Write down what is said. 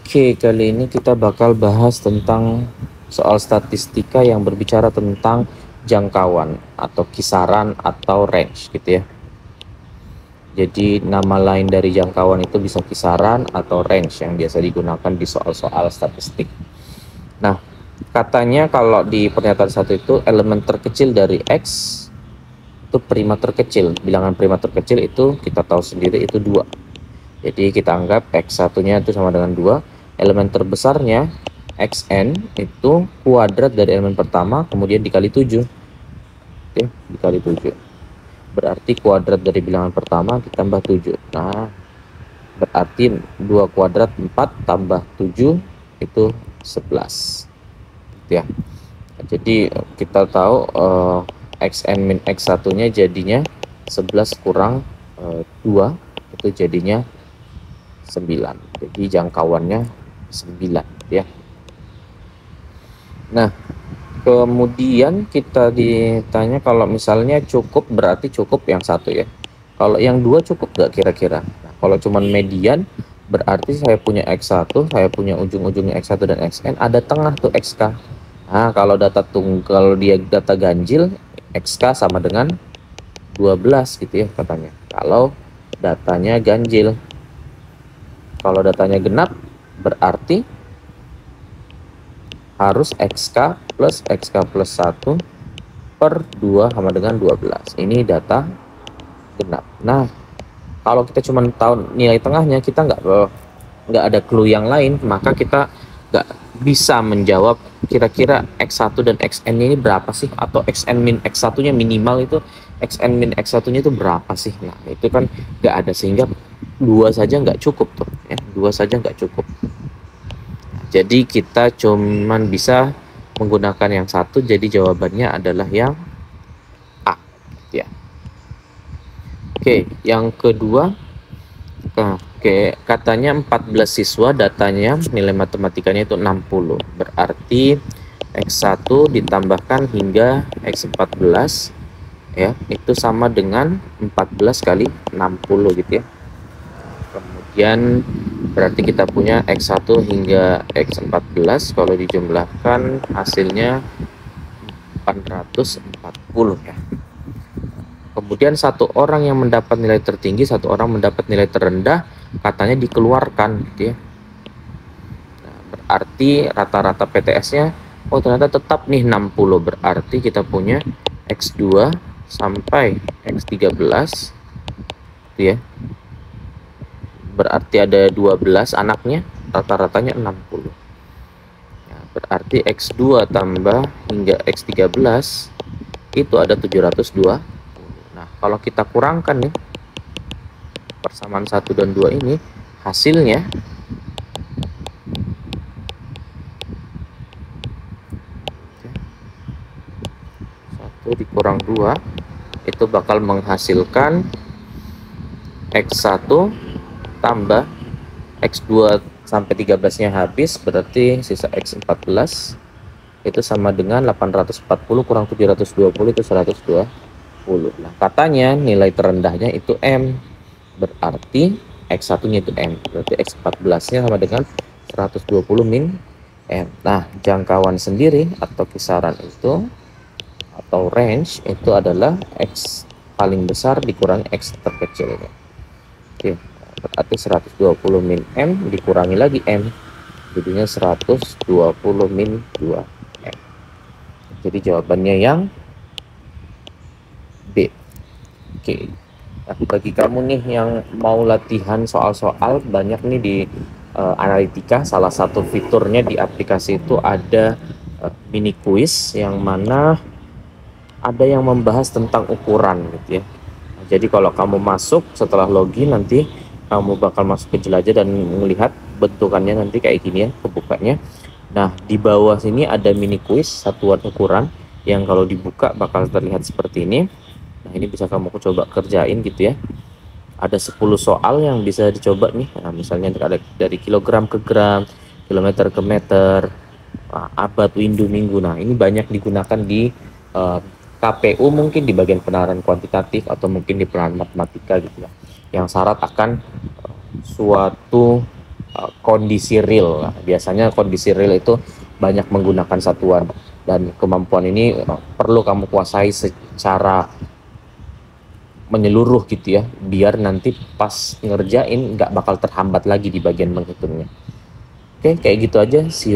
Oke, kali ini kita bakal bahas tentang soal statistika yang berbicara tentang jangkauan atau kisaran atau range gitu ya. Jadi nama lain dari jangkauan itu bisa kisaran atau range yang biasa digunakan di soal-soal statistik. Nah, katanya kalau di pernyataan satu itu elemen terkecil dari X itu prima terkecil. Bilangan prima terkecil itu kita tahu sendiri itu 2. Jadi kita anggap X satunya itu sama dengan 2. Elemen terbesarnya Xn itu kuadrat dari elemen pertama kemudian dikali 7. Oke, dikali 7. Berarti kuadrat dari bilangan pertama ditambah 7. Nah, berarti 2 kuadrat 4 tambah 7 itu 11. Ya. Jadi kita tahu Xn min X satunya jadinya 11 kurang 2 itu jadinya 9. Jadi jangkauannya 9 ya. Nah, kemudian kita ditanya kalau misalnya cukup berarti cukup yang satu ya. Kalau yang dua cukup nggak kira-kira? Nah, kalau cuman median berarti saya punya X1, saya punya ujung-ujungnya X1 dan Xn, ada tengah tuh XK. Nah, kalau kalau dia data ganjil, XK sama dengan 12 gitu ya katanya. Kalau datanya ganjil. Kalau datanya genap berarti harus XK plus 1 per 2 sama dengan 12. Ini data genap. Nah, kalau kita cuma tahu nilai tengahnya, kita nggak ada clue yang lain, maka kita nggak bisa menjawab kira-kira X1 dan Xn ini berapa sih, atau Xn min X1 nya minimal itu Xn min X1 nya itu berapa sih. Nah, itu kan nggak ada, sehingga 2 saja nggak cukup tuh ya, 2 saja nggak cukup. Jadi kita cuman bisa menggunakan yang satu, jadi jawabannya adalah yang A ya. Oke, yang kedua, katanya 14 siswa, datanya nilai matematikanya itu 60. Berarti X1 ditambahkan hingga X14 ya, itu sama dengan 14 kali 60 gitu ya. Kemudian berarti kita punya X1 hingga X14, kalau dijumlahkan hasilnya 440 ya. Kemudian satu orang yang mendapat nilai tertinggi, satu orang mendapat nilai terendah, katanya dikeluarkan gitu ya. Nah, berarti rata-rata PTS-nya ternyata tetap nih 60. Berarti kita punya X2 sampai X13 gitu ya. Berarti ada 12 anaknya, rata-ratanya 60. Nah, berarti X2 tambah hingga X13 itu ada 702. Nah, kalau kita kurangkan nih persamaan 1 dan 2 ini, hasilnya satu dikurang 2 itu bakal menghasilkan X1 tambah X2 sampai 13 nya habis, berarti sisa X14 itu sama dengan 840 kurang 720 itu 120. Nah, katanya nilai terendahnya itu M, berarti X1 nya itu M, berarti X14 nya sama dengan 120 min M. Nah, jangkauan sendiri atau kisaran itu atau range itu adalah X paling besar dikurangi X terkecil. Oke, berarti 120 min M dikurangi lagi M, jadinya 120 min 2 M. Jadi jawabannya yang B. Oke. Nah, bagi kamu nih yang mau latihan soal-soal, banyak nih di analitika, salah satu fiturnya di aplikasi itu ada mini quiz yang mana ada yang membahas tentang ukuran gitu ya. Nah, jadi kalau kamu masuk setelah login, nanti kamu bakal masuk ke jelajah dan melihat bentukannya nanti kayak gini ya, kebukanya. Nah, di bawah sini ada mini quiz satuan ukuran yang kalau dibuka bakal terlihat seperti ini. Nah, ini bisa kamu coba kerjain gitu ya. Ada 10 soal yang bisa dicoba nih. Nah, misalnya ada dari kilogram ke gram, kilometer ke meter, abad, windu, minggu. Nah, ini banyak digunakan di KPU, mungkin di bagian penalaran kuantitatif atau mungkin di penalaran matematika gitu ya, yang syarat akan suatu kondisi real. Nah, biasanya kondisi real itu banyak menggunakan satuan, dan kemampuan ini perlu kamu kuasai secara menyeluruh gitu ya, biar nanti pas ngerjain nggak bakal terhambat lagi di bagian menghitungnya. Oke, kayak gitu aja sih.